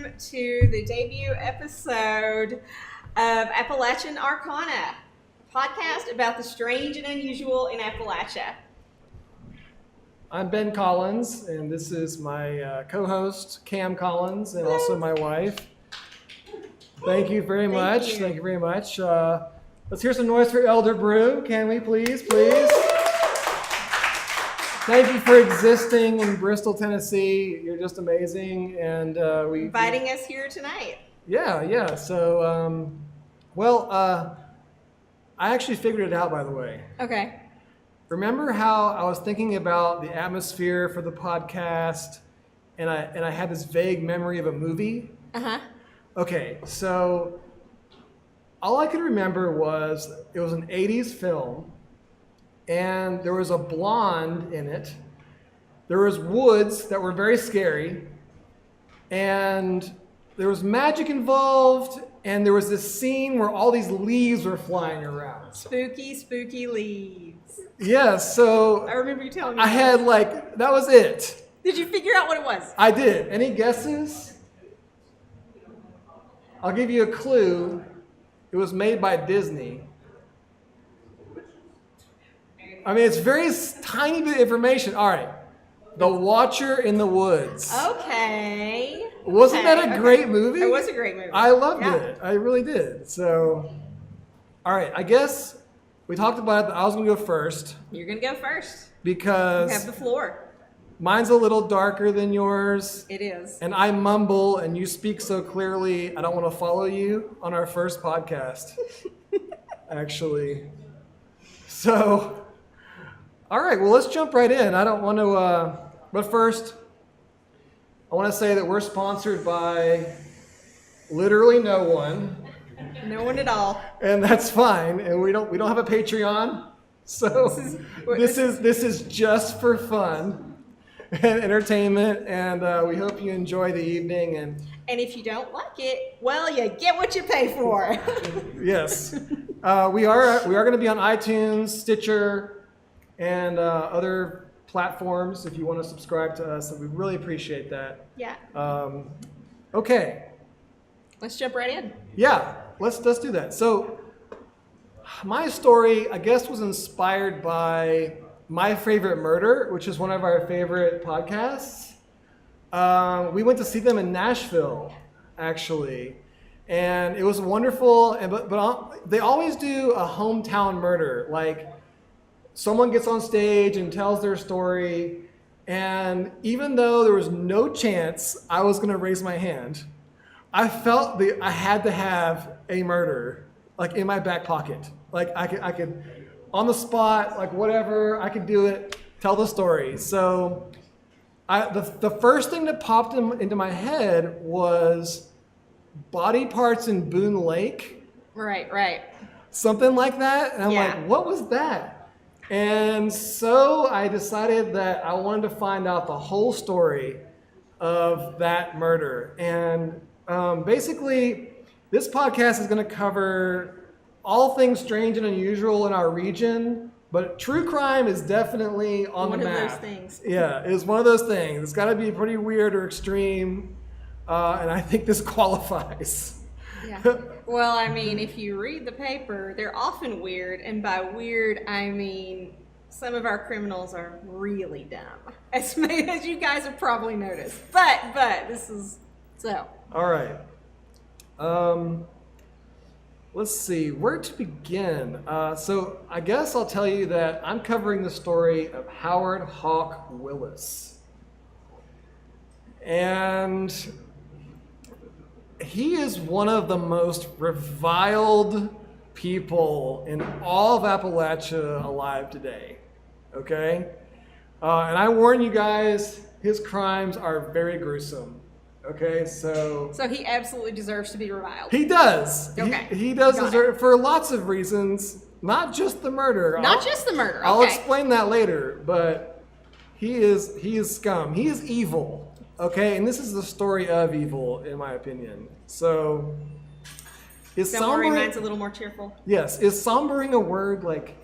welcome to the debut episode of Appalachian Arcana, a podcast about the strange and unusual in Appalachia. I'm Ben Collins, and this is my co-host, Cam Collins, and also my wife. Thank you very much. Thank you very much. Let's hear some noise for Elderbrew. Can we please? Thank you for existing in Bristol, Tennessee. You're just amazing, and inviting us here tonight. Yeah. So, I actually figured it out, by the way. Okay. Remember how I was thinking about the atmosphere for the podcast, and I had this vague memory of a movie? Uh-huh. Okay, so all I could remember was it was an 80s film, and there was a blonde in it. There was woods that were very scary, and there was magic involved, and there was this scene where all these leaves were flying around. Spooky leaves. Yes, so I remember you telling me. I had that was it. Did you figure out what it was? I did. Any guesses? I'll give you a clue. It was made by Disney. I mean, it's very tiny bit of information. All right. The Watcher in the Woods. Okay. Wasn't that a great movie? It was a great movie. I loved it. I really did. So, all right. I guess we talked about it. I was going to go first. You're going to go first. Because you have the floor. Mine's a little darker than yours. It is. And I mumble and you speak so clearly, I don't want to follow you on our first podcast, actually. So, all right, well, let's jump right in. I don't want to, but first, I want to say that we're sponsored by literally no one. No one at all. And that's fine. And we don't have a Patreon. So this is just for fun and entertainment, and we hope you enjoy the evening. And if you don't like it, well, you get what you pay for. Yes, we are going to be on iTunes, Stitcher, and other platforms. If you want to subscribe to us, we really appreciate that. Yeah. Okay. Let's jump right in. Yeah, let's do that. So my story, I guess, was inspired by My Favorite Murder, which is one of our favorite podcasts. We went to see them in Nashville, actually, and it was wonderful. But they always do a hometown murder, like someone gets on stage and tells their story, and even though there was no chance I was going to raise my hand, I felt I had to have a murder, like in my back pocket. Like I could on the spot, like whatever, I could do it, tell the story. So the first thing that popped into my head was body parts in Boone Lake. Right. Something like that. And I'm like, what was that? And so I decided that I wanted to find out the whole story of that murder. And basically, this podcast is going to cover all things strange and unusual in our region, but true crime is definitely on the map. One of those things. Yeah, it's one of those things. It's got to be pretty weird or extreme, and I think this qualifies. Yeah. Well, I mean, if you read the paper, they're often weird, and by weird, I mean some of our criminals are really dumb, as you guys have probably noticed. But this is so. All right. Let's see, where to begin? So I guess I'll tell you that I'm covering the story of Howard Hawk Willis. And he is one of the most reviled people in all of Appalachia alive today, okay? And I warn you guys, his crimes are very gruesome. Okay, so he absolutely deserves to be reviled. He does. Okay. He does deserve, for lots of reasons, not just the murder. Just the murder. Okay. I'll explain that later, but he is scum. He is evil. Okay, and this is the story of evil, in my opinion. So, mine's a little more cheerful. Yes, is sombering a word? Like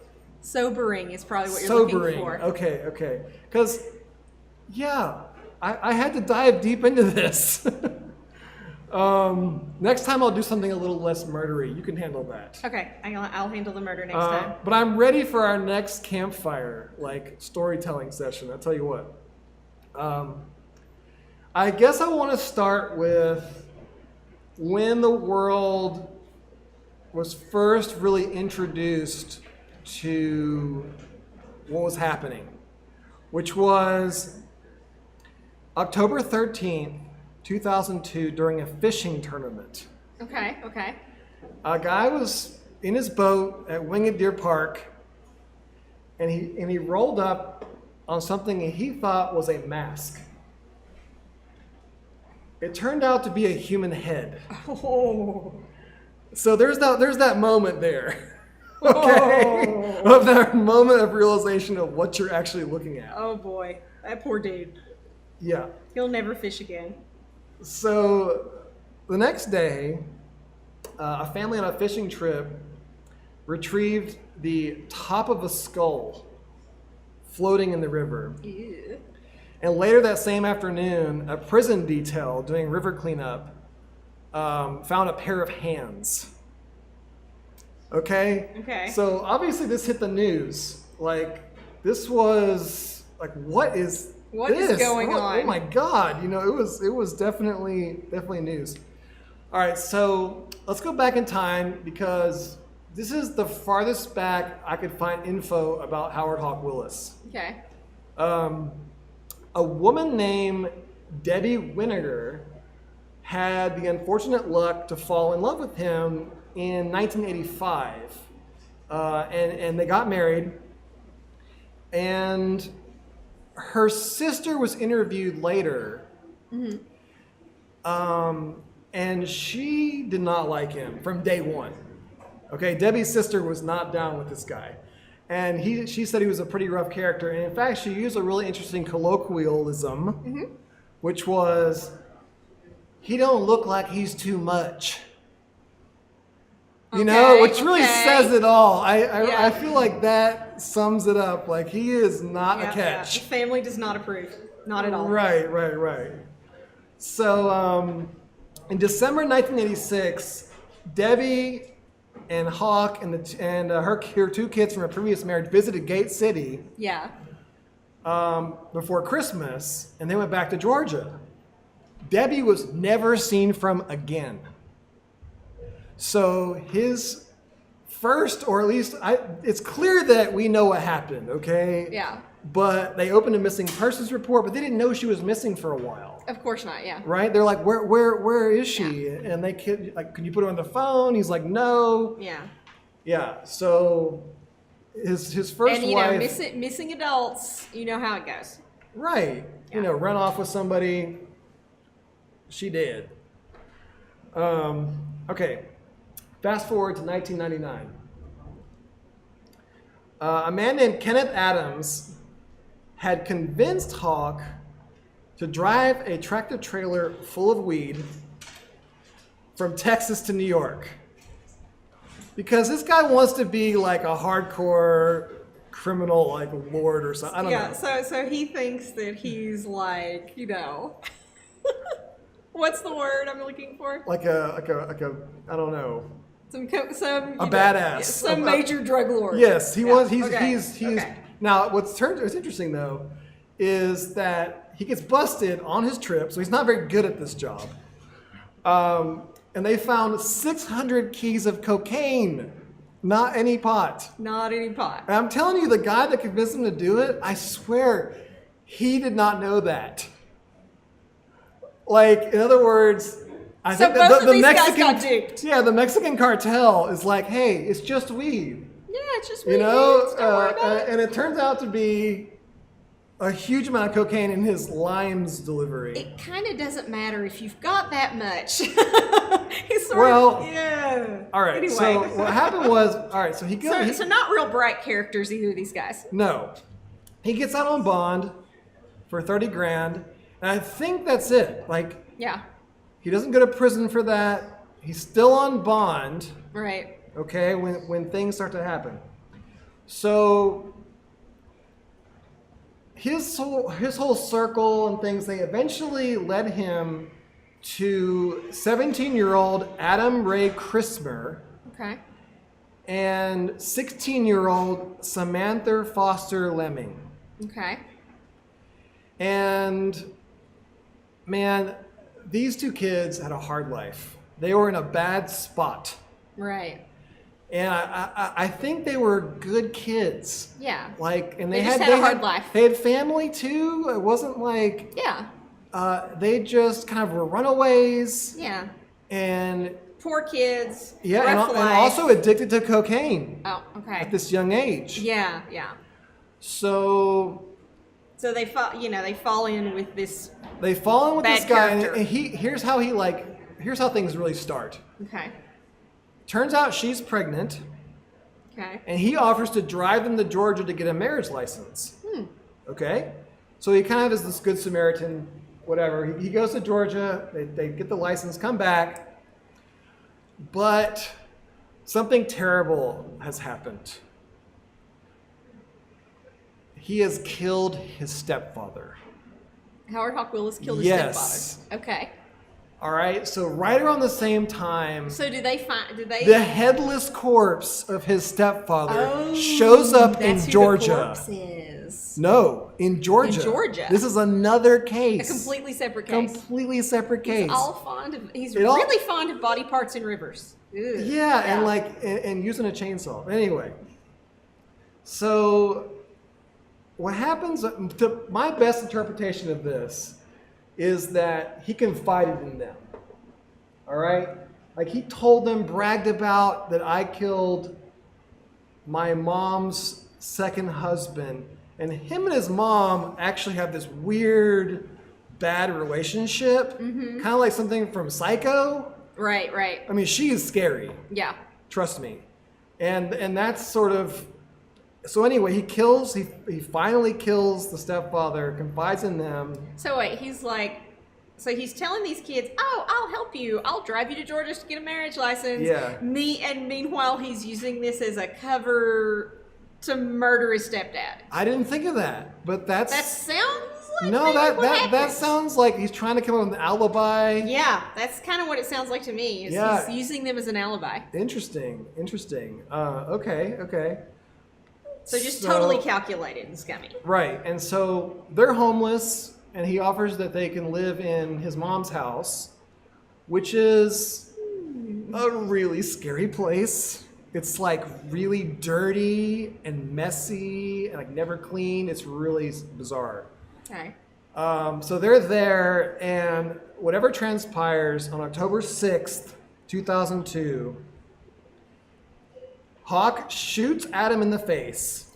sobering is probably what you're looking for. Okay, because I had to dive deep into this. Next time I'll do something a little less murdery. You can handle that. Okay, I'll handle the murder next time. But I'm ready for our next campfire, like storytelling session. I'll tell you what. I guess I want to start with when the world was first really introduced to what was happening, which was October 13th, 2002, during a fishing tournament. Okay. A guy was in his boat at Winged Deer Park, and he rolled up on something he thought was a mask. It turned out to be a human head. Oh. So there's that moment there, okay, of that moment of realization of what you're actually looking at. Oh boy, that poor dude. Yeah. He'll never fish again. So the next day, a family on a fishing trip retrieved the top of a skull floating in the river. Ew. And later that same afternoon, a prison detail doing river cleanup found a pair of hands. Okay? So obviously this hit the news. Like, this was, like, what is going on? Oh my God. You know, it was definitely news. All right, so let's go back in time because this is the farthest back I could find info about Howard Hawk Willis. Okay. A woman named Debbie Winiger had the unfortunate luck to fall in love with him in 1985. And they got married. And her sister was interviewed later. Mm-hmm. And she did not like him from day one. Okay, Debbie's sister was not down with this guy. And she said he was a pretty rough character. And in fact, she used a really interesting colloquialism, which was, he don't look like he's too much. You know, which really says it all. I feel like that sums it up. Like, he is not a catch. The family does not approve. Not at all. Right. So, in December 1986, Debbie and Hawk and her two kids from her previous marriage visited Gate City. Yeah. Before Christmas, and they went back to Georgia. Debbie was never seen from again. So his first, or at least it's clear that we know what happened, okay? Yeah. But they opened a missing persons report, but they didn't know she was missing for a while. Of course not, yeah. Right? They're like, where is she? Yeah. And they can you put her on the phone? He's like, no. Yeah. Yeah. So his first and, wife. Know, missing adults, you know how it goes. Right. Yeah. You know, run off with somebody. She did. Okay. Fast forward to 1999. A man named Kenneth Adams had convinced Hawk to drive a tractor trailer full of weed from Texas to New York. Because this guy wants to be like a hardcore criminal, like lord or something. I don't know. Yeah, so he thinks that he's like, what's the word I'm looking for? Like a I don't know. Some badass. Some major drug lord. Yes, he was. He's Okay. Now, what's interesting though is that he gets busted on his trip, so he's not very good at this job. And they found 600 keys of cocaine, not any pot. Not any pot. And I'm telling you, the guy that convinced him to do it, I swear, he did not know that. Like, in other words, I think both the of these Mexican guys got duped. Yeah, the Mexican cartel is like, hey, it's just weed. Yeah, it's just weed. Don't worry about it. And it turns out to be a huge amount of cocaine in his limes delivery. It kind of doesn't matter if you've got that much. Yeah. All right. Anyway. So what happened was, all right. So he goes. So not real bright characters either. These guys. No, he gets out on bond for $30,000, and I think that's it. Like, yeah. He doesn't go to prison for that. He's still on bond. Right. Okay. When things start to happen, so. His whole circle and things, they eventually led him to 17-year-old Adam Ray Christmer Okay. and 16-year-old Samantha Foster Lemming. Okay. And man, these two kids had a hard life. They were in a bad spot. Right. And I think they were good kids. Yeah. Like, and They just had a hard life. They had family too. It wasn't like Yeah. they just kind of were runaways. Yeah. And Poor kids. yeah, rough and life. also addicted to cocaine Oh, okay. at this young age. Yeah, yeah. So So they fall in with this. they fall in with Bad this guy, character. and here's how things really start. Okay. Turns out she's pregnant, Okay. and he offers to drive them to Georgia to get a marriage license. Okay? So he kind of is this good Samaritan, whatever. He goes to Georgia, they get the license, come back, but something terrible has happened. He has killed his stepfather. Howard Hawk Willis killed his Yes. stepfather. Okay. All right, so right around the same time, So do they? the headless corpse of his stepfather shows up in that's who Georgia. The corpse is. No, in Georgia. In Georgia. This is another A case. completely separate case. Completely separate case. He's It all- really fond of body parts in rivers. Ugh. Yeah, and and using a chainsaw. Anyway, so what happens? My best interpretation of this is that he confided in them. All right, like he told them, bragged about that I killed my mom's second husband, and him and his mom actually have this weird, bad relationship, kind of like something from Psycho. Right. Right. I mean, she is scary. Yeah. Trust me. And that's sort of, so anyway, he finally kills the stepfather, confides in them. So wait, he's telling these kids, "Oh, I'll help you. I'll drive you to Georgia to get a marriage license." Yeah. Meanwhile, he's using this as a cover to murder his stepdad. I didn't think of that, but That sounds like no, maybe that what that happens. sounds like he's trying to come up with an alibi. Yeah, that's kind of what it sounds like to me. Is Yeah. He's using them as an alibi. Interesting. Okay. So just So- totally calculated and scummy. Right, and so they're homeless, and he offers that they can live in his mom's house, which is a really scary place. It's like really dirty and messy and like never clean. It's really bizarre. Okay. So they're there, and whatever transpires on October 6th, 2002, Hawk shoots Adam in the face,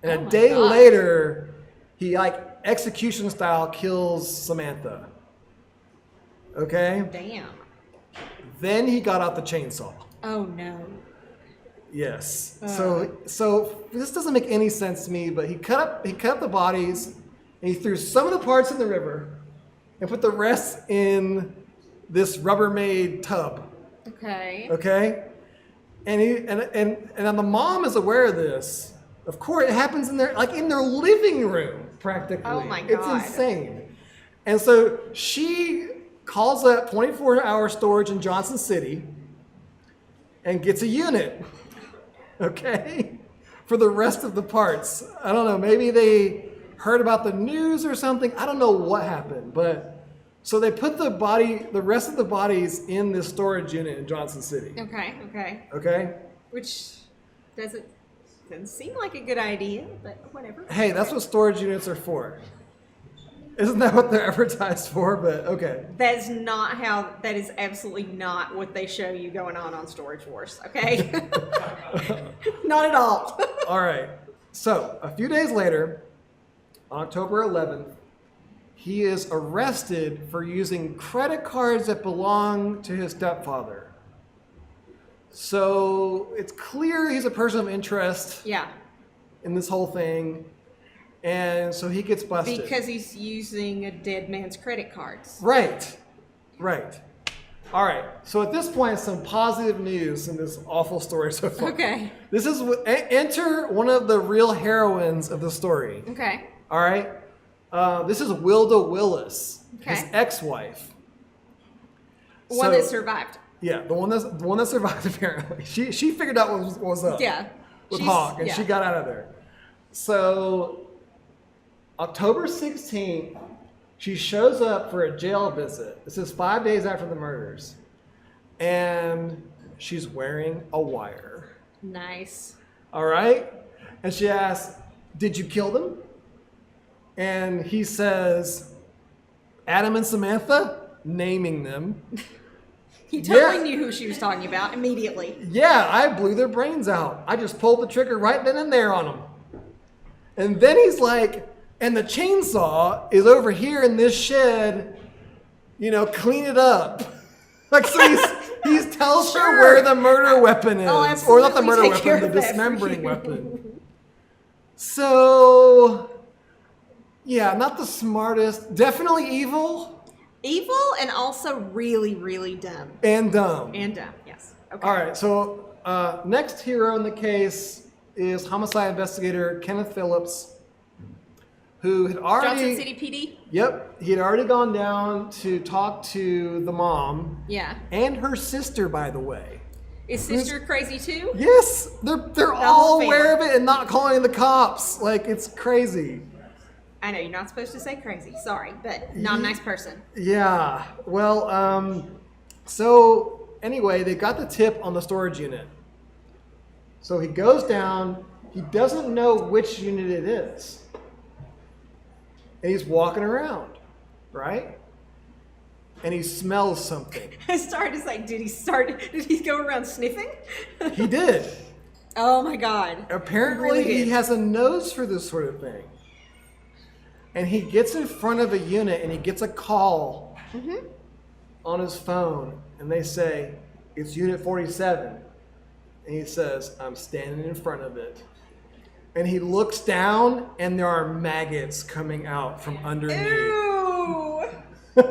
and Oh a my day gosh. later, he like execution style kills Samantha. Okay? Damn. Then he got out the chainsaw. Oh no. Yes. So this doesn't make any sense to me, but he cut up the bodies, and he threw some of the parts in the river and put the rest in this Rubbermaid tub. Okay. Okay? And the mom is aware of this. Of course, it happens in their living room, practically. Oh my It's God. insane. And so she calls up 24-hour storage in Johnson City and gets a unit. Okay? For the rest of the parts. I don't know, maybe they heard about the news or something. I don't know what happened, but so they put the rest of the bodies in this storage unit in Johnson City. Okay. Okay? Which doesn't seem like a good idea, but whatever. Hey, that's what storage units are for. Isn't that what they're advertised for? But okay. That is absolutely not what they show you going on Storage Wars, okay? Not at all. All right. So a few days later, October 11th, he is arrested for using credit cards that belong to his stepfather. So it's clear he's a person of interest Yeah, in this whole thing. And so he gets busted. because he's using a dead man's credit cards. Right. All right. So at this point, some positive news in this awful story so far. Okay. This is enter one of the real heroines of the story. Okay. All right. This is Wilda Willis, his Okay. ex-wife. One that survived. Yeah, the one that survived apparently. She figured out what was up. Yeah. With Hawk, and she got out of there. So October 16th, she shows up for a jail visit. This is 5 days after the murders, and she's wearing a wire. Nice. All right, and she asks, "Did you kill them?" And he says, "Adam and Samantha," naming them. He totally knew who she was talking about immediately. Yeah, I blew their brains out. I just pulled the trigger right then and there on them. And then he's like, and the chainsaw is over here in this shed, clean it up. Like, so he tells her where the murder weapon is. Oh, or not the murder weapon, the dismembering weapon. So, yeah, not the smartest. Definitely evil. Evil and also really, really dumb. And dumb. And dumb, yes. Okay. All right, so next hero in the case is homicide investigator Kenneth Phillips, who had already... Johnson City PD? Yep, he had already gone down to talk to the mom. Yeah. And her sister, by the way. Is sister crazy too? Yes, they're all aware of it and not calling the cops. Like, it's crazy. I know, you're not supposed to say crazy. Sorry, but not a nice person. Yeah. Well, so anyway, they got the tip on the storage unit. So he goes down. He doesn't know which unit it is. And he's walking around, right? And he smells something. I started to say, did he go around sniffing? He did. Oh my God. Apparently, he has a nose for this sort of thing. And he gets in front of a unit and he gets a call on his phone. And they say, "It's Unit 47. And he says, "I'm standing in front of it." And he looks down and there are maggots coming out from underneath. Ew! Ew!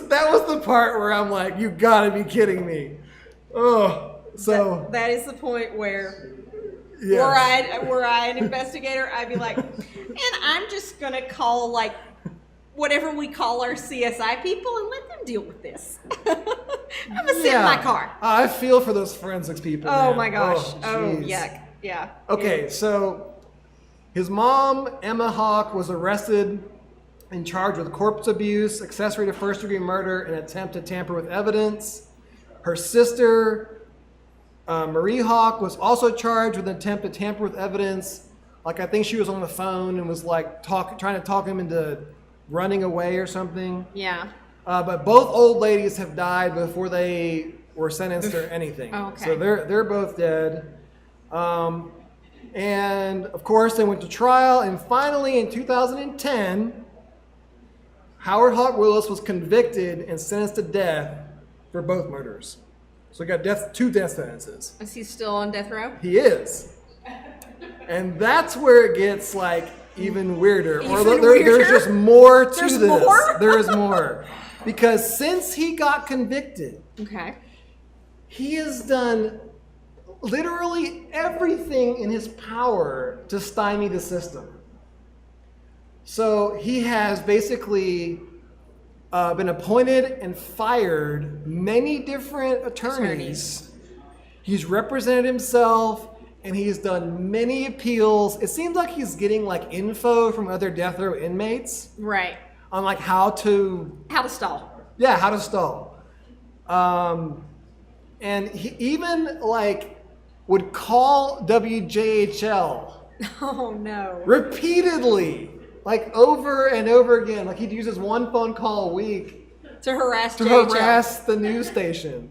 That was the part where I'm like, you gotta be kidding me. Oh, so. That is the point where... Yes. Were I an investigator, I'd be like, and I'm just going to call, like, whatever we call our CSI people and let them deal with this. I'm going to sit in my car. I feel for those forensics people. Oh, man. my gosh. Oh, yuck. Yeah. Okay, so his mom, Emma Hawk, was arrested and charged with corpse abuse, accessory to first-degree murder, and attempt to tamper with evidence. Her sister... Marie Hawk was also charged with an attempt to tamper with evidence. Like, I think she was on the phone and was like trying to talk him into running away or something. Yeah. But both old ladies have died before they were sentenced or anything. Oh, okay. So they're both dead. And of course they went to trial, and finally in 2010, Howard Hawk Willis was convicted and sentenced to death for both murders. So he got two death sentences. Is he still on death row? He is. And that's where it gets like even weirder. There's just more to this. More? There is more. Because since he got convicted, he has done literally everything in his power to stymie the system. So he has basically been appointed and fired many different attorneys. He's represented himself, and he's done many appeals. It seems like he's getting like info from other death row inmates, right? On like how to stall. Yeah, how to stall. And he even like would call WJHL. Oh no! Repeatedly. Like over and over again. Like he'd use his one phone call a week to harass the news station.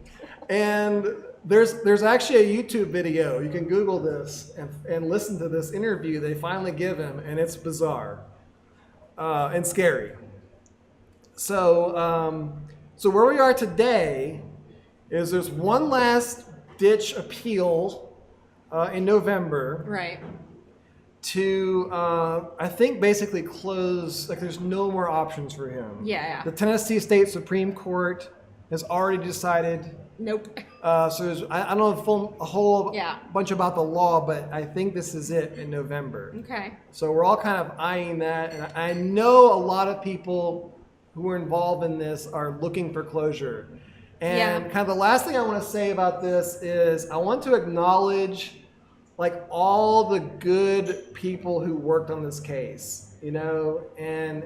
And there's actually a YouTube video. You can Google this and listen to this interview they finally give him, and it's bizarre and scary. So where we are today is there's one last ditch appeal in November. Right. To, I think, basically close, like there's no more options for him. Yeah. The Tennessee State Supreme Court has already decided. Nope. So there's, I don't know a whole bunch about the law, but I think this is it in November. Okay. So we're all kind of eyeing that. And I know a lot of people who are involved in this are looking for closure. And kind of the last thing I want to say about this is I want to acknowledge like all the good people who worked on this case, you know, and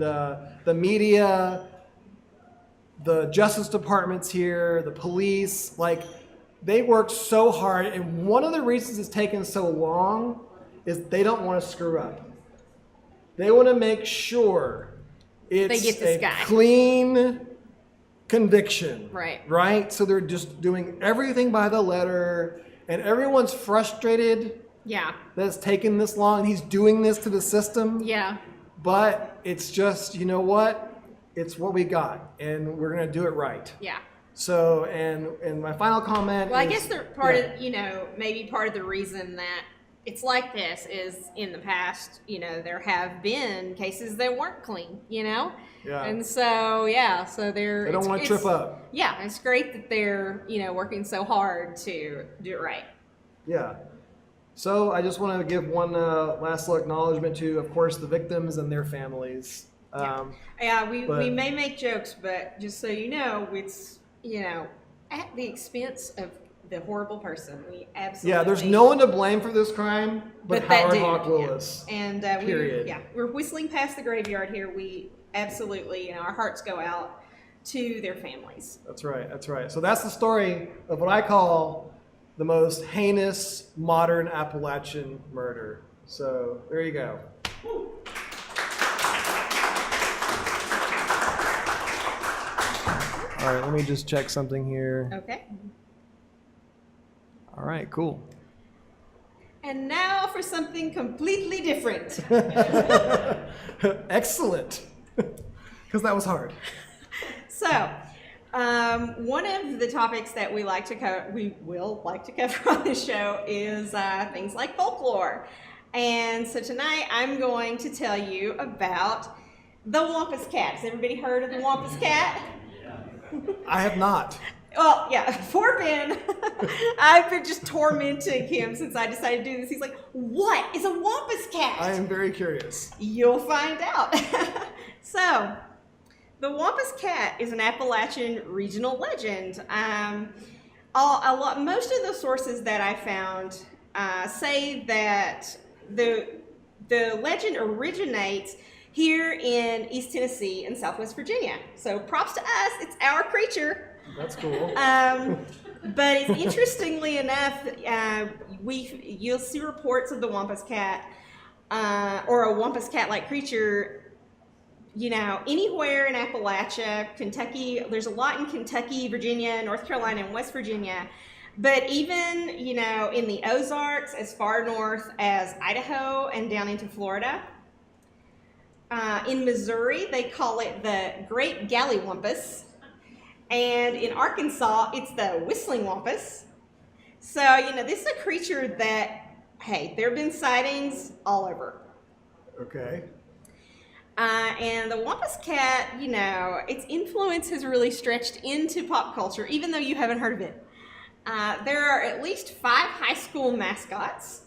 the media, the Justice Department's here, the police, like they worked so hard. And one of the reasons it's taken so long is they don't want to screw up. They want to make sure it's a clean conviction. Right? So they're just doing everything by the letter, and everyone's frustrated that it's taken this long, and he's doing this to the system. But it's just, you know what? It's what we got, and we're going to do it right. So, and my final comment I guess they're part of, you know, maybe part of the reason that it's like this is in the past, you know, there have been cases that weren't clean, you know? And so, so they don't want to trip up. It's great that they're, you know, working so hard to do it right. So I just want to give one last little acknowledgement to, of course, the victims and their families. We may make jokes, but just so you know, it's, you know, at the expense of the horrible person. We absolutely. There's no one to blame for this crime but Howard Hawk Willis. And period. We're whistling past the graveyard here. We absolutely, you know, our hearts go out to their families. That's right. So that's the story of what I call the most heinous modern Appalachian murder. So there you go. All right, let me just check something here. Okay. All right, cool. And now for something completely different. Excellent. Because that was hard. So, one of the topics that we will like to cover on this show is things like folklore. And so tonight I'm going to tell you about the Wampus Cat. Has everybody heard of the Wampus Cat? I have not. Well, poor Ben. I've been just tormenting him since I decided to do this. He's like, what is a Wampus Cat? I am very curious. You'll find out. So, the Wampus Cat is an Appalachian regional legend. Most of the sources that I found say that the legend originates here in East Tennessee and Southwest Virginia. So props to us, it's our creature. That's cool. But it's, interestingly enough, you'll see reports of the Wampus Cat or a Wampus Cat-like creature, you know, anywhere in Appalachia, Kentucky. There's a lot in Kentucky, Virginia, North Carolina, and West Virginia. But even, you know, in the Ozarks, as far north as Idaho and down into Florida. In Missouri, they call it the Great Galliwampus. And in Arkansas, it's the Whistling Wampus. So, you know, this is a creature that, hey, there have been sightings all over. Okay. And the Wampus Cat, you know, its influence has really stretched into pop culture, even though you haven't heard of it. There are at least 5 high school mascots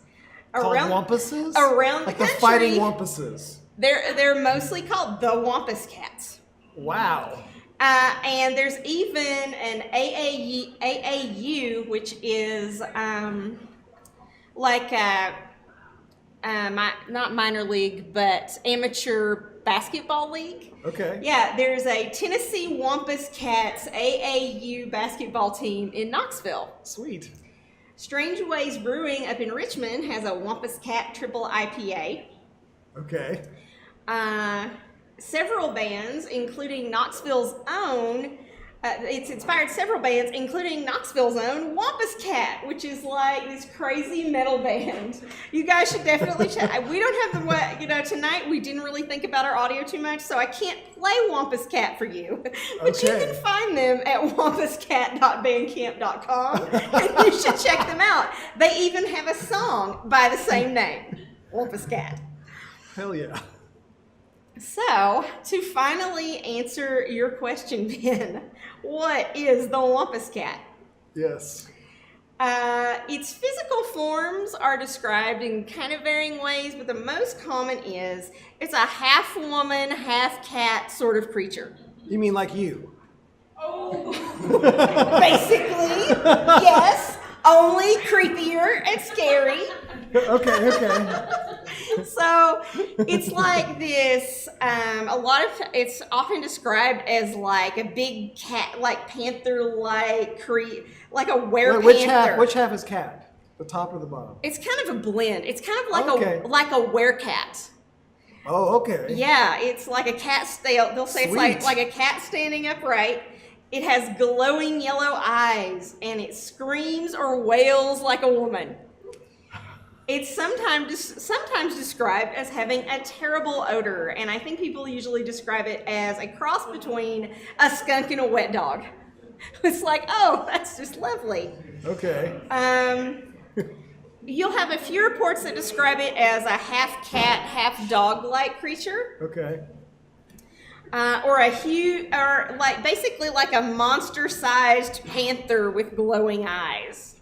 around Wampuses? Around like the country. The fighting Wampuses. They're mostly called the Wampus Cats. Wow. And there's even an AAU, which is not minor league, but amateur basketball league. Okay. Yeah, there's a Tennessee Wampus Cats AAU basketball team in Knoxville. Sweet. Strange Ways Brewing up in Richmond has a Wampus Cat triple IPA. Okay. Several bands, including Knoxville's own, it's inspired several bands, including Knoxville's own Wampus Cat, which is like this crazy metal band. You guys should definitely check. We don't have the, you know, tonight we didn't really think about our audio too much, so I can't play Wampus Cat for you. But you can find them at wampuscat.bandcamp.com, and you should check them out. They even have a song by the same name, Wampus Cat. Hell yeah. So, to finally answer your question, Ben, what is the Wampus Cat? Yes. Its physical forms are described in kind of varying ways, but the most common is it's a half woman, half cat sort of creature. You mean like you? Oh. Basically, yes. Only creepier and scary. Okay. So it's like this. It's often described as like a big cat, like panther-like like a were-panther. Which half is cat? The top or the bottom? It's kind of a blend. It's kind of like a werecat. Oh, okay. Yeah, it's like a cat. They'll say it's like a cat standing upright. It has glowing yellow eyes, and it screams or wails like a woman. It's sometimes described as having a terrible odor, and I think people usually describe it as a cross between a skunk and a wet dog. It's like, oh, that's just lovely. Okay. You'll have a few reports that describe it as a half cat, half dog-like creature. Okay. Basically like a monster-sized panther with glowing eyes.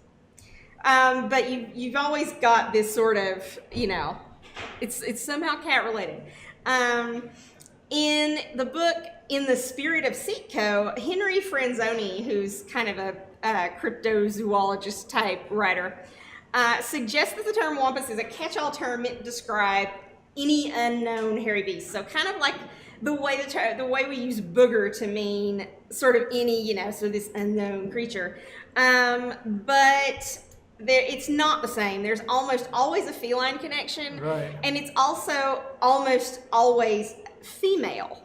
But you've always got this sort of, it's somehow cat-related. In the book, In the Spirit of Sitco, Henry Franzoni, who's kind of a cryptozoologist type writer, suggests that the term wampus is a catch-all term meant to describe any unknown hairy beast. So kind of like the way we use booger to mean sort of any, so this unknown creature. But it's not the same. There's almost always a feline connection. Right. And it's also almost always female.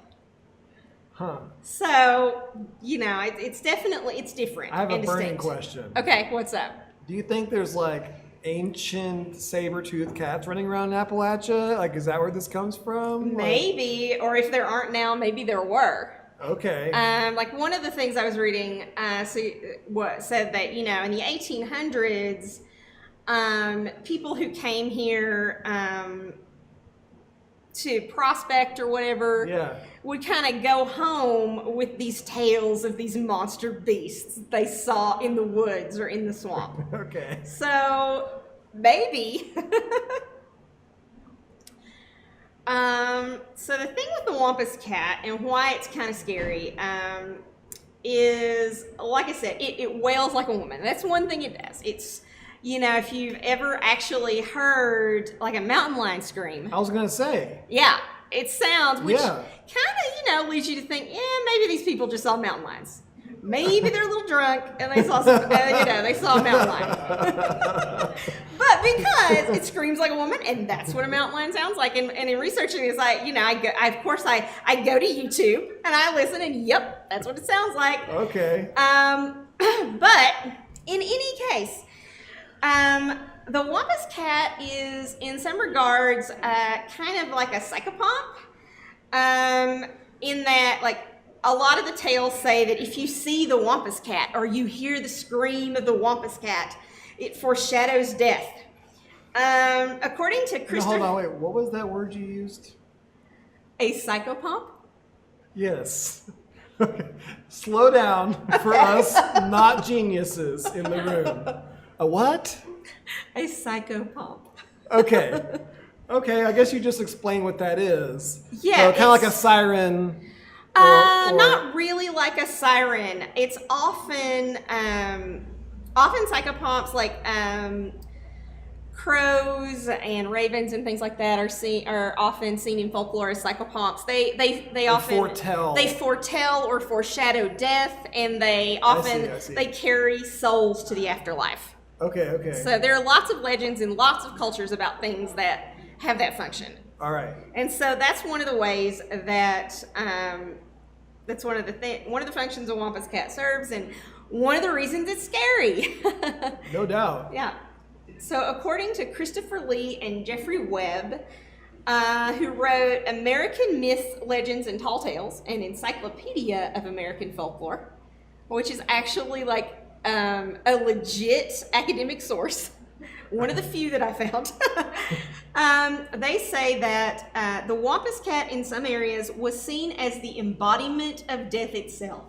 Huh. So, it's different. I have a and burning distinct. question. Okay, what's up? Do you think there's like ancient saber-toothed cats running around in Appalachia? Like, is that where this comes from? Maybe, or if there aren't now, maybe there were. Okay. Like one of the things I was reading said that, in the 1800s, people who came here to prospect or whatever would kind of go home with these tales of these monster beasts they saw in the woods or in the swamp. Okay. So maybe. So the thing with the Wampus Cat and why it's kind of scary is, like I said, it wails like a woman. That's one thing it does. It's, if you've ever actually heard like a mountain lion scream. I was going to say. Yeah, it sounds, which kind of, leads you to think, maybe these people just saw mountain lions. Maybe they're a little drunk and they saw they saw a mountain lion. But because it screams like a woman, and that's what a mountain lion sounds like. And in researching this, I go to YouTube and I listen, and yep, that's what it sounds like. Okay. But in any case, the Wampus Cat is, in some regards, kind of like a psychopomp. In that, like, a lot of the tales say that if you see the Wampus Cat or you hear the scream of the Wampus Cat, it foreshadows death. According to Christopher... Hold on, wait. What was that word you used? A psychopomp? Yes. Okay. Slow down for us not geniuses in the room. A what? A psychopomp. Okay. Okay, I guess you just explained what that is. Yeah. So kind of like a siren... Not really like a siren. It's often psychopomps, like crows and ravens and things like that are often seen in folklore as psychopomps. They often foretell or foreshadow death, and they often they carry souls to the afterlife. Okay. So there are lots of legends and lots of cultures about things that have that function. All right. And so that's one of the ways that that's one of the functions a Wampus Cat serves, and one of the reasons it's scary. No doubt. Yeah. So according to Christopher Lee and Jeffrey Webb, who wrote American Myths, Legends, and Tall Tales, an encyclopedia of American folklore, which is actually like a legit academic source, one of the few that I found. They say that the Wampus Cat in some areas was seen as the embodiment of death itself,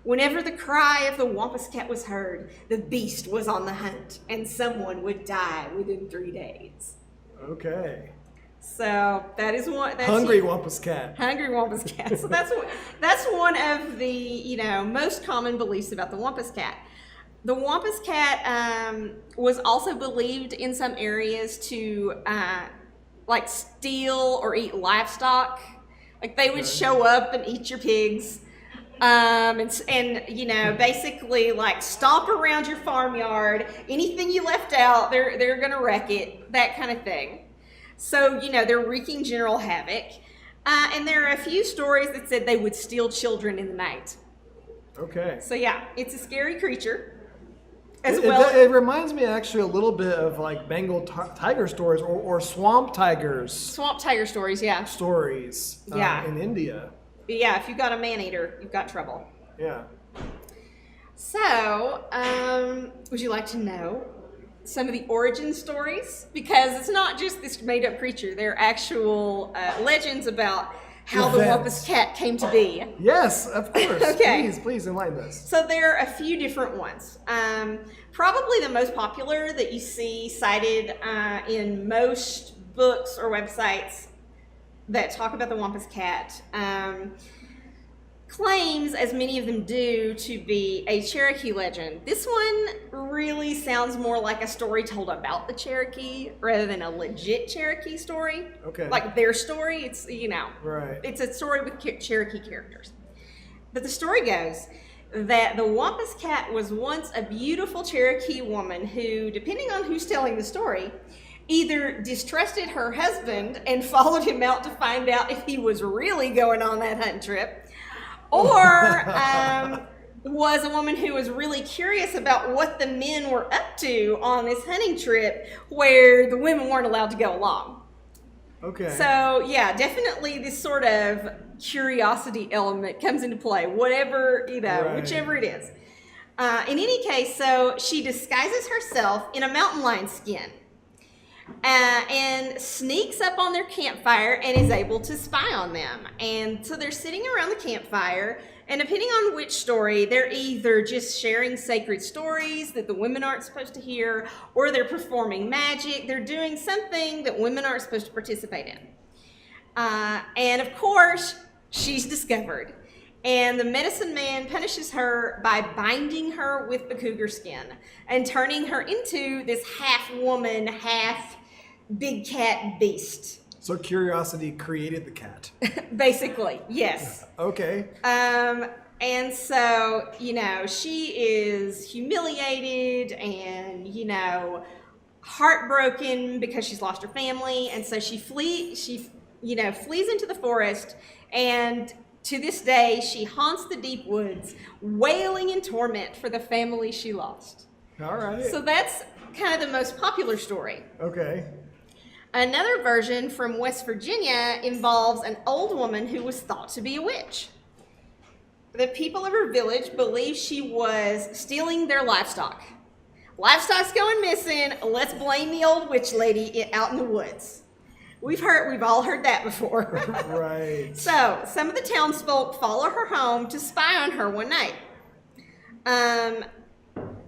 Whenever the cry of the Wampus Cat was heard, the beast was on the hunt, and someone would die within 3 days. Okay. So that is one. That's Hungry Wampus Cat. Hungry Wampus Cat. So that's one of the most common beliefs about the Wampus Cat. The Wampus Cat was also believed in some areas to like steal or eat livestock. Like they would show up and eat your pigs. And basically like stomp around your farmyard. Anything you left out, they're gonna wreck it. That kind of thing. So they're wreaking general havoc. And there are a few stories that said they would steal children in the night. Okay. So yeah, it's a scary creature. It reminds me actually a little bit of like Bengal tiger stories or swamp tigers. Swamp tiger stories, yeah. Stories. Yeah. In India. Yeah, if you've got a man-eater, you've got trouble. Yeah. So, would you like to know some of the origin stories? Because it's not just this made-up creature. There are actual legends about how the Wampus Cat came to be. Yes, of course. Okay. Please enlighten us. So there are a few different ones. Probably the most popular that you see cited in most books or websites that talk about the Wampus Cat claims, as many of them do, to be a Cherokee legend. This one really sounds more like a story told about the Cherokee rather than a legit Cherokee story. Okay. Like their story, it's, Right. it's a story with Cherokee characters. But the story goes that the Wampus Cat was once a beautiful Cherokee woman who, depending on who's telling the story, either distrusted her husband and followed him out to find out if he was really going on that hunting trip, or was a woman who was really curious about what the men were up to on this hunting trip where the women weren't allowed to go along. Okay. So, yeah, definitely this sort of curiosity element comes into play, whatever, Right. whichever it is. In any case, so she disguises herself in a mountain lion skin. And sneaks up on their campfire and is able to spy on them. And so they're sitting around the campfire, and depending on which story, they're either just sharing sacred stories that the women aren't supposed to hear, or they're performing magic. They're doing something that women aren't supposed to participate in. And of course, she's discovered. And the medicine man punishes her by binding her with the cougar skin and turning her into this half woman, half big cat beast. So curiosity created the cat. Basically, yes. Okay. And so, she is humiliated and, heartbroken because she's lost her family. And so she flees into the forest, and to this day, she haunts the deep woods, wailing in torment for the family she lost. All right. So that's kind of the most popular story. Okay. Another version from West Virginia involves an old woman who was thought to be a witch. The people of her village believe she was stealing their livestock. Livestock's going missing. Let's blame the old witch lady out in the woods. We've all heard that before. Right. So some of the townsfolk follow her home to spy on her one night.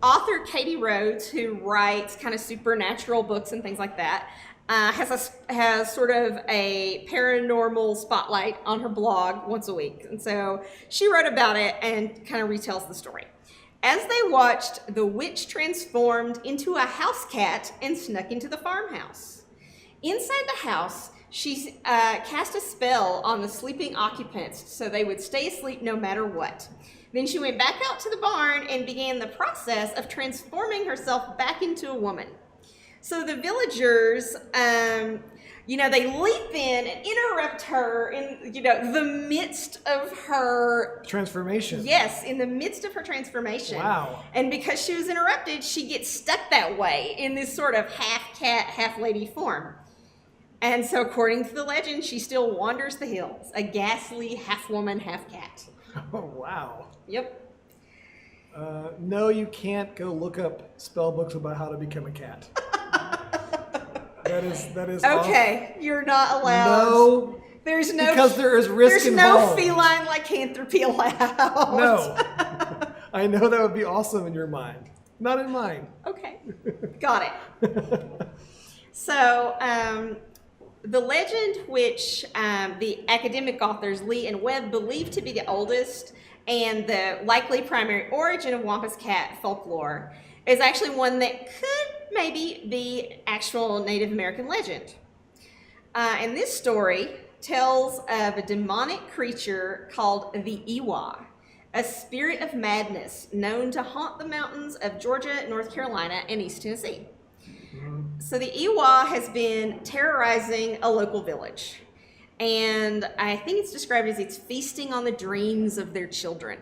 Author Katie Rhodes, who writes kind of supernatural books and things like that, has sort of a paranormal spotlight on her blog once a week. And so she wrote about it and kind of retells the story. As they watched, the witch transformed into a house cat and snuck into the farmhouse. Inside the house, she cast a spell on the sleeping occupants so they would stay asleep no matter what. Then she went back out to the barn and began the process of transforming herself back into a woman. So the villagers, they leap in and interrupt her in, the midst of her transformation. Yes, in the midst of her transformation. Wow. And because she was interrupted, she gets stuck that way in this sort of half cat, half lady form. And so according to the legend, she still wanders the hills, a ghastly half woman, half cat. Oh, wow. Yep. No, you can't go look up spell books about how to become a cat. That is okay. You're not allowed. No. There's no because there is risk there's involved. no feline lycanthropy allowed. No. I know that would be awesome in your mind. Not in mine. Okay, got it. So, the legend, which the academic authors Lee and Webb believe to be the oldest and the likely primary origin of Wampus Cat folklore, is actually one that could maybe be actual Native American legend. And this story tells of a demonic creature called the Ewa, a spirit of madness known to haunt the mountains of Georgia, North Carolina, and East Tennessee. So the Ewa has been terrorizing a local village, and I think it's described as it's feasting on the dreams of their children.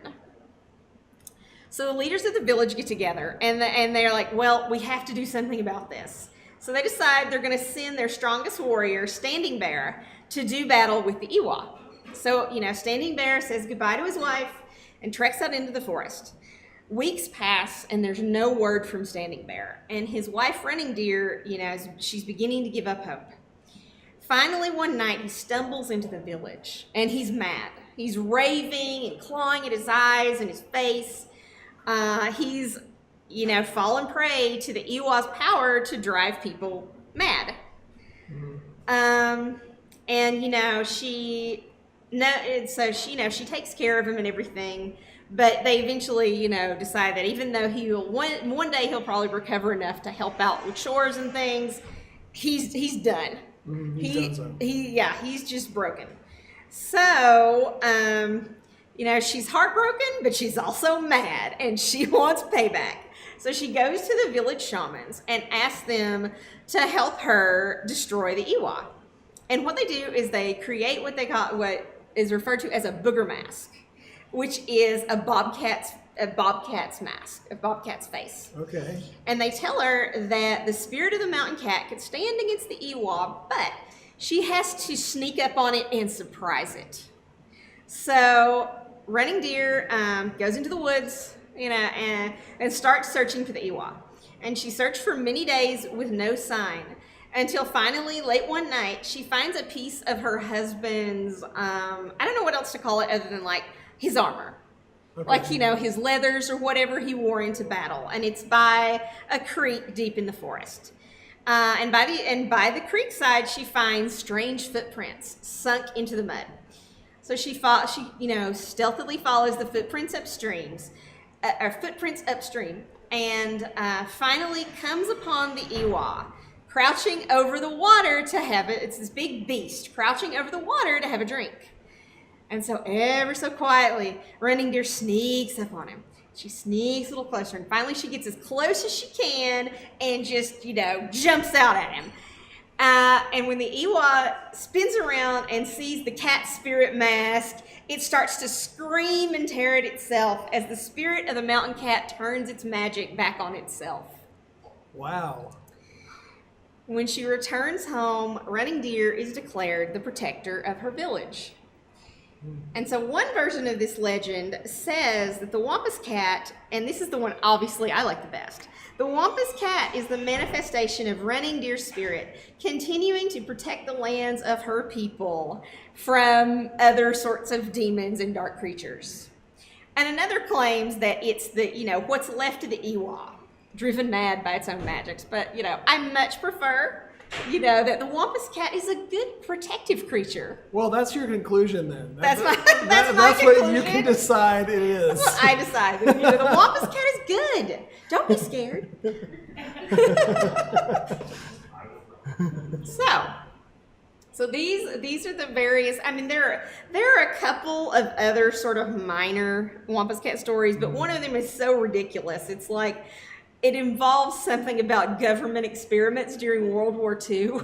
So the leaders of the village get together, and they're like, well, we have to do something about this. So they decide they're going to send their strongest warrior, Standing Bear, to do battle with the Ewa. So, Standing Bear says goodbye to his wife and treks out into the forest. Weeks pass, and there's no word from Standing Bear. And his wife, Running Deer, she's beginning to give up hope. Finally, one night, he stumbles into the village, and he's mad. He's raving and clawing at his eyes and his face. He's, fallen prey to the Ewa's power to drive people mad. She takes care of him and everything. But they eventually, decide that even though one day he'll probably recover enough to help out with chores and things, he's done. He's just broken. So, she's heartbroken, but she's also mad, and she wants payback. So she goes to the village shamans and asks them to help her destroy the Ewa. And what they do is they create what is referred to as a booger mask, which is a bobcat's mask, a bobcat's face. Okay. And they tell her that the spirit of the mountain cat could stand against the Ewa, but she has to sneak up on it and surprise it. So Running Deer goes into the woods, and starts searching for the Ewa. And she searched for many days with no sign, until finally, late one night, she finds a piece of her husband's, I don't know what else to call it other than his armor. Okay. His leathers or whatever he wore into battle. And it's by a creek deep in the forest. And by the creek side, she finds strange footprints sunk into the mud. So she stealthily follows the footprints upstream, and finally comes upon the Ewa, crouching over the water to have it. It's this big beast crouching over the water to have a drink. And so ever so quietly, Running Deer sneaks up on him. She sneaks a little closer, and finally she gets as close as she can and just, jumps out at him. And when the Ewa spins around and sees the cat spirit mask, it starts to scream and tear at itself as the spirit of the mountain cat turns its magic back on itself. Wow. When she returns home, Running Deer is declared the protector of her village. And so one version of this legend says that the Wampus Cat, and this is the one obviously I like the best, the Wampus Cat is the manifestation of Running Deer's spirit, continuing to protect the lands of her people from other sorts of demons and dark creatures. And another claims that it's the, what's left of the Ewa, driven mad by its own magics. But, I much prefer, that the Wampus Cat is a good protective creature. Well, that's your conclusion then. That's my conclusion. That's what you can decide it is. That's what I decide. The Wampus Cat is good. Don't be scared. So these are the various. I mean, there are a couple of other sort of minor Wampus Cat stories, but one of them is so ridiculous. It's like it involves something about government experiments during World War II.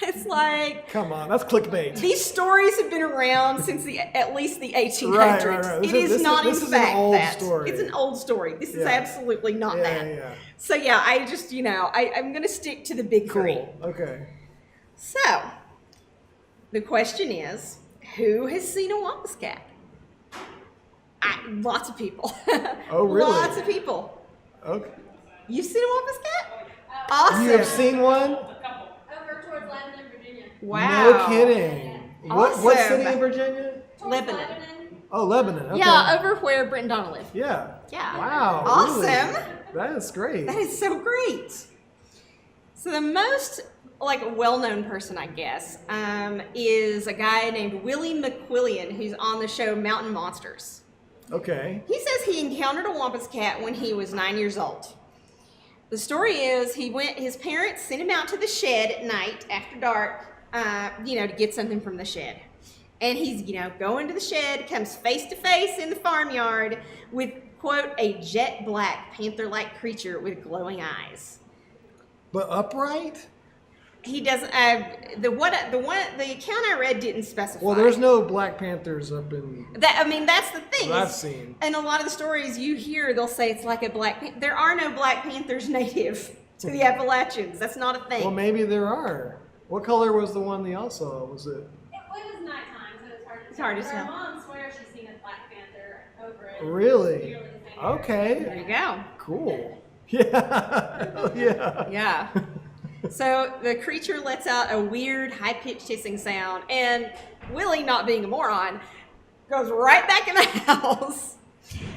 It's like, come on, that's clickbait. These stories have been around since at least the 1800s. Right. This is not an old story. It's an old story. This is absolutely not that. Yeah. So I just, I'm going to stick to the big three. Cool. Okay. So, the question is, who has seen a Wampus Cat? Lots of people. Oh, really? Lots of people. Okay. You've seen a Wampus Cat? Awesome. You have seen one? Over towards Lebanon, Virginia. Wow. No kidding. Awesome. What city in Virginia? Towards Lebanon. Oh, Lebanon. Okay. Yeah, over where Brent and Donna live. Yeah. Yeah. Wow. Awesome. Really? That is great. That is so great. So the most well-known person, I guess, is a guy named Willie McQuillian, who's on the show Mountain Monsters. Okay. He says he encountered a Wampus Cat when he was 9 years old. The story is his parents sent him out to the shed at night after dark, to get something from the shed. And he's, going to the shed, comes face to face in the farmyard with, quote, a jet black panther-like creature with glowing eyes. But upright? He doesn't. The account I read didn't specify. Well, there's no Black Panthers up in. That's the thing. I've seen. And a lot of the stories you hear, they'll say it's like a Black Panther. There are no Black Panthers native to the Appalachians. That's not a thing. Well, maybe there are. What color was the one they all saw? Was it? It was nighttime, so it's hard to tell. It's hard to Her tell. mom swears she's seen a Black Panther over it. Really? Nearly the same area. Okay. There you go. Cool. Yeah. Yeah. Yeah. So the creature lets out a weird, high-pitched hissing sound, and Willie, not being a moron, goes right back in the house.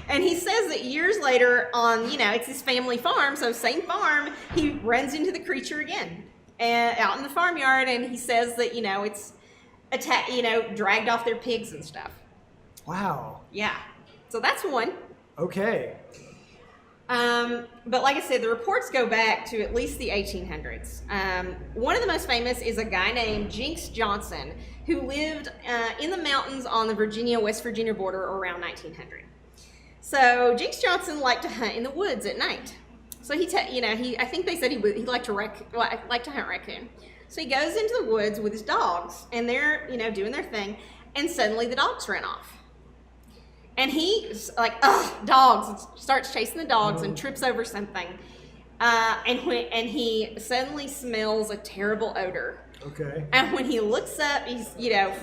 And he says that years later on, it's his family farm, so same farm, he runs into the creature again and out in the farmyard, and he says that, it's dragged off their pigs and stuff. Wow. Yeah. So that's one. Okay. But like I said, the reports go back to at least the 1800s. One of the most famous is a guy named Jinx Johnson, who lived in the mountains on the Virginia-West Virginia border around 1900. So Jinx Johnson liked to hunt in the woods at night. So I think they said he liked to hunt raccoon. So he goes into the woods with his dogs, and they're doing their thing, and suddenly the dogs ran off. And he's like, ugh, dogs, and starts chasing the dogs and trips over something. And he suddenly smells a terrible odor. Okay. And when he looks up, he's,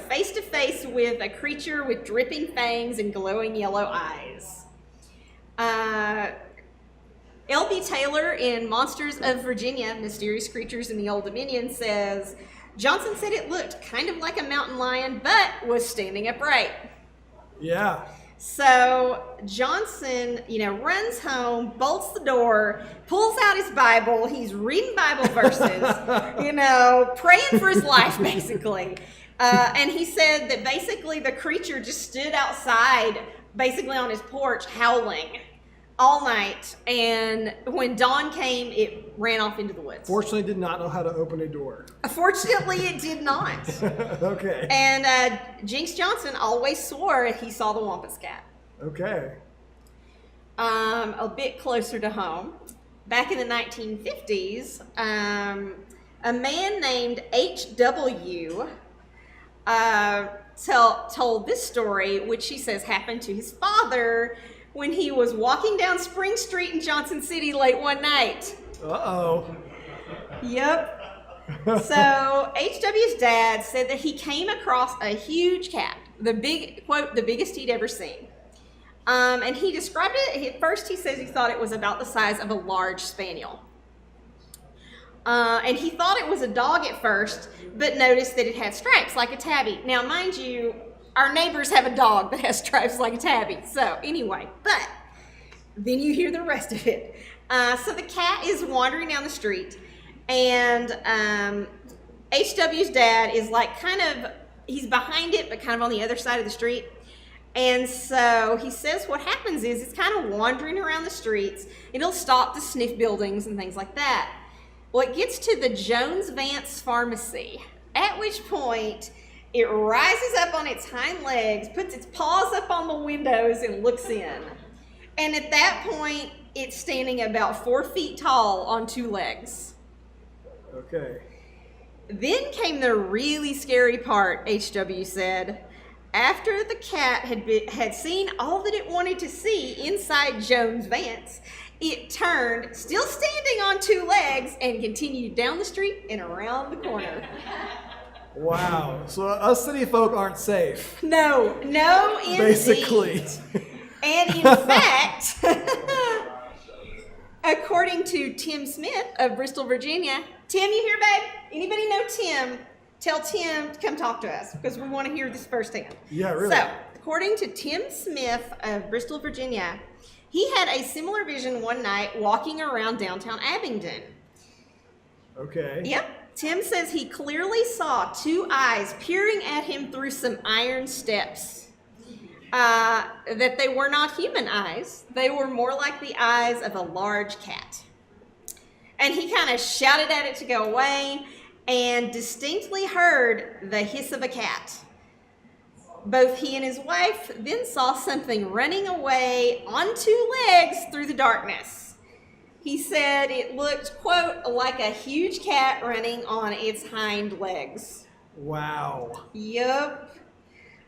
face to face with a creature with dripping fangs and glowing yellow eyes. L.B. Taylor in Monsters of Virginia, Mysterious Creatures in the Old Dominion says, Johnson said it looked kind of like a mountain lion, but was standing upright. Yeah. So Johnson, runs home, bolts the door, pulls out his Bible. He's reading Bible verses, praying for his life, basically. And he said that basically the creature just stood outside, basically on his porch, howling all night. And when dawn came, it ran off into the woods. Fortunately, did not know how to open a door. Fortunately, it did not. Okay. And Jinx Johnson always swore he saw the Wampus Cat. Okay. A bit closer to home, back in the 1950s, a man named H.W. Told this story, which he says happened to his father when he was walking down Spring Street in Johnson City late one night. Uh-oh. Yep. So H.W.'s dad said that he came across a huge cat, the biggest he'd ever seen. And he described it, at first he says he thought it was about the size of a large spaniel. And he thought it was a dog at first, but noticed that it had stripes like a tabby. Now, mind you, our neighbors have a dog that has stripes like a tabby. So anyway, but then you hear the rest of it. So the cat is wandering down the street, and HW's dad is he's behind it, but kind of on the other side of the street. And so he says what happens is it's kind of wandering around the streets. It'll stop to sniff buildings and things like that. Well, it gets to the Jones Vance Pharmacy, at which point it rises up on its hind legs, puts its paws up on the windows, and looks in. And at that point, it's standing about 4 feet tall on 2 legs. Okay. Then came the really scary part, HW said. After the cat had seen all that it wanted to see inside Jones Vance, it turned, still standing on 2 legs, and continued down the street and around the corner. Wow. So us city folk aren't safe. No, indeed. Basically. And in fact, according to Tim Smith of Bristol, Virginia, Tim, you here, babe? Anybody know Tim? Tell Tim to come talk to us because we want to hear this firsthand. Yeah, really. So, according to Tim Smith of Bristol, Virginia, he had a similar vision one night walking around downtown Abingdon. Okay. Yep. Tim says he clearly saw two eyes peering at him through some iron steps. That they were not human eyes. They were more like the eyes of a large cat. And he kind of shouted at it to go away and distinctly heard the hiss of a cat. Both he and his wife then saw something running away on two legs through the darkness. He said it looked, quote, like a huge cat running on its hind legs. Wow. Yup.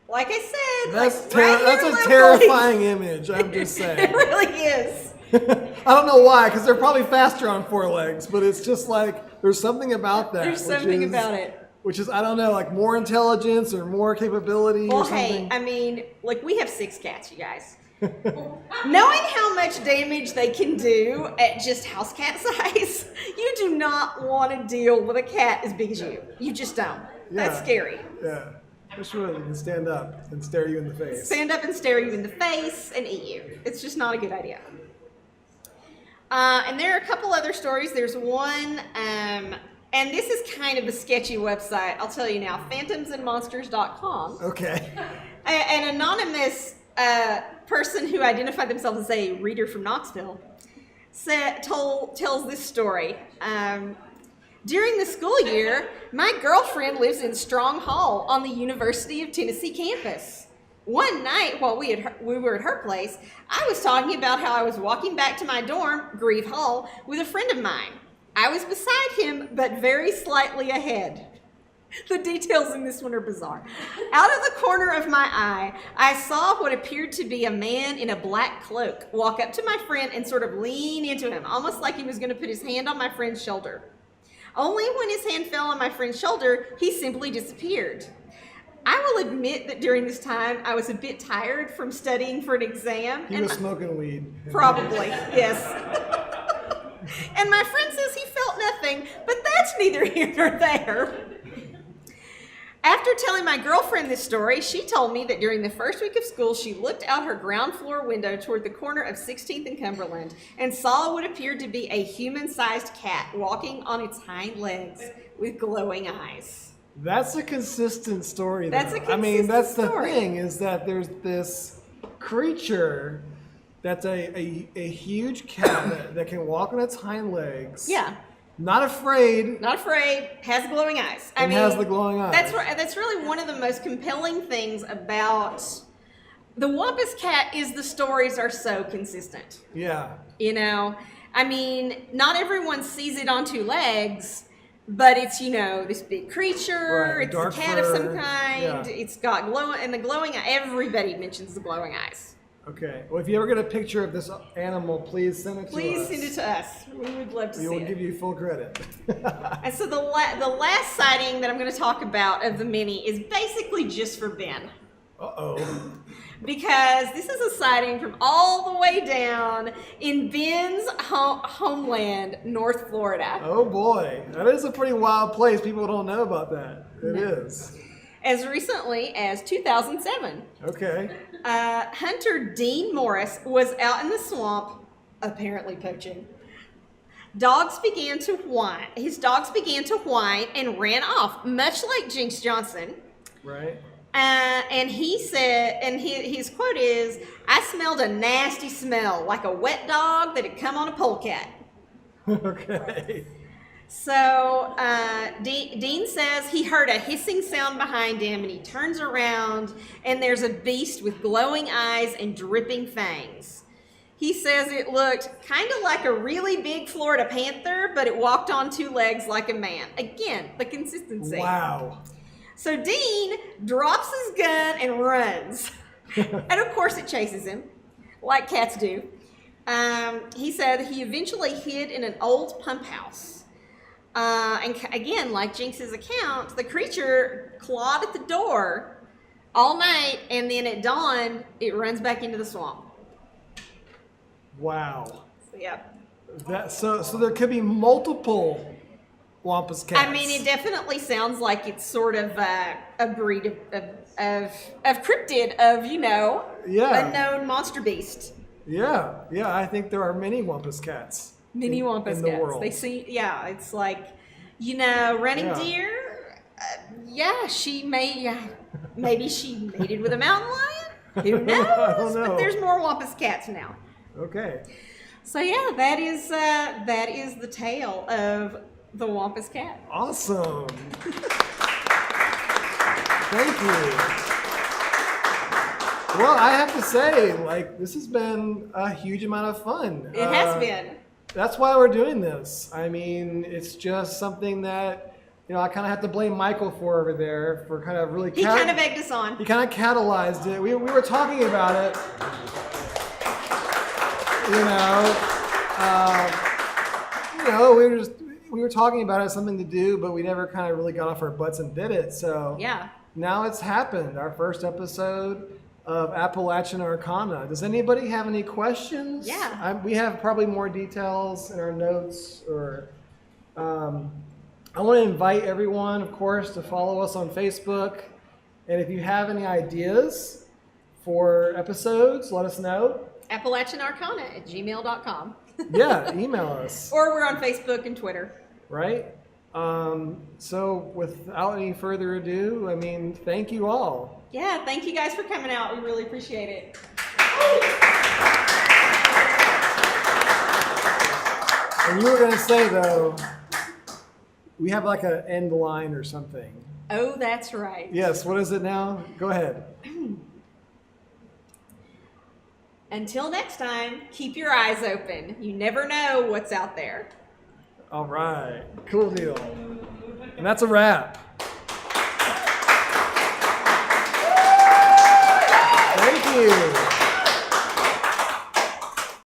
Like I said, That's like right that's here a locally. terrifying image, I'm just It saying. really is. I don't know why, because they're probably faster on four legs, but it's just like there's something about that. There's which something is- about it. Which is, I don't know, like more intelligence or more capability Well, or something. hey, I mean, like we have 6 cats, you guys. Knowing how much damage they can do at just house cat size, you do not want to deal with a cat as big as you. You just don't. That's Yeah. scary. Yeah. Especially when they can stand up and stare you in the face. Stand up and stare you in the face and eat you. It's just not a good idea. And there are a couple other stories. There's one, and this is kind of a sketchy website. I'll tell you now, phantomsandmonsters.com. Okay. An anonymous person who identified themselves as a reader from Knoxville tells this story. During the school year, my girlfriend lives in Strong Hall on the University of Tennessee campus. One night while we were at her place, I was talking about how I was walking back to my dorm, Grieve Hall, with a friend of mine. I was beside him, but very slightly ahead. The details in this one are bizarre. Out of the corner of my eye, I saw what appeared to be a man in a black cloak walk up to my friend and sort of lean into him, almost like he was going to put his hand on my friend's shoulder. Only when his hand fell on my friend's shoulder, he simply disappeared. I will admit that during this time, I was a bit tired from studying for an exam. He was smoking weed. Probably, yes. And my friend says he felt nothing, but that's neither here nor there. After telling my girlfriend this story, she told me that during the first week of school, she looked out her ground floor window toward the corner of 16th and Cumberland and saw what appeared to be a human-sized cat walking on its hind legs with glowing eyes. That's a consistent story, though. That's a I mean, that's consistent the story. thing, is that there's this creature that's a huge cat that can walk on its hind legs. Yeah, Not afraid. not afraid, has glowing eyes. And has the glowing eyes. That's really one of the most compelling things about the Wampus Cat is the stories are so consistent. Yeah. You know, I mean, not everyone sees it on 2 legs, but it's, this big creature, Right, it's a dark cat of some fur, kind, yeah. it's got the glowing, everybody mentions the glowing eyes. Okay. Well, if you ever get a picture of this animal, please send it to us. Please send it to us. We would love to We see will it. give you full credit. And so the last sighting that I'm going to talk about of the many is basically just for Ben. Uh-oh. Because this is a sighting from all the way down in Ben's homeland, North Florida. Oh, boy. That is a pretty wild place. People don't know about that. It is. As recently as 2007, Okay. Hunter Dean Morris was out in the swamp, apparently poaching. His dogs began to whine and ran off, much like Jinx Johnson. Right. And he said, and his quote is, "I smelled a nasty smell, like a wet dog that had come on a polecat." Okay. So Dean says he heard a hissing sound behind him, and he turns around, and there's a beast with glowing eyes and dripping fangs. He says it looked kind of like a really big Florida panther, but it walked on 2 legs like a man. Again, the consistency. Wow. So Dean drops his gun and runs. And of course it chases him, like cats do. He said he eventually hid in an old pump house. And again, like Jinx's account, the creature clawed at the door all night, and then at dawn, it runs back into the swamp. Wow. So, yeah. So there could be multiple Wampus Cats. I mean, it definitely sounds like it's sort of a breed of cryptid, of, Yeah. unknown monster beast. Yeah, I think there are many Wampus Cats. Mini Wampus in the Cats. world. They see, it's like, running Yeah. deer. She may, maybe she mated with a mountain lion. Who knows? I don't know. But there's more Wampus Cats now. Okay. So yeah, that is the tale of the Wampus Cat. Awesome. Thank you. Well, I have to say, this has been a huge amount of fun. It has been. That's why we're doing this. I mean, it's just something that, I kind of have to blame Michael for over there for kind of really... He kind of egged us on. He kind of catalyzed it. We were talking about it. We were talking about it as something to do, but we never kind of really got off our butts and did it. So Yeah. now it's happened. Our first episode of Appalachian Arcana. Does anybody have any questions? Yeah. We have probably more details in our notes. Or I want to invite everyone, of course, to follow us on Facebook. And if you have any ideas for episodes, let us know. AppalachianArcana@gmail.com. Yeah, email us. Or we're on Facebook and Twitter. Right? So without any further ado, thank you all. Yeah, thank you guys for coming out. We really appreciate it. And you were going to say, though, we have like an end line or something. Oh, that's right. Yes, what is it now? Go ahead. Until next time, keep your eyes open. You never know what's out there. All right. Cool deal. And that's a wrap.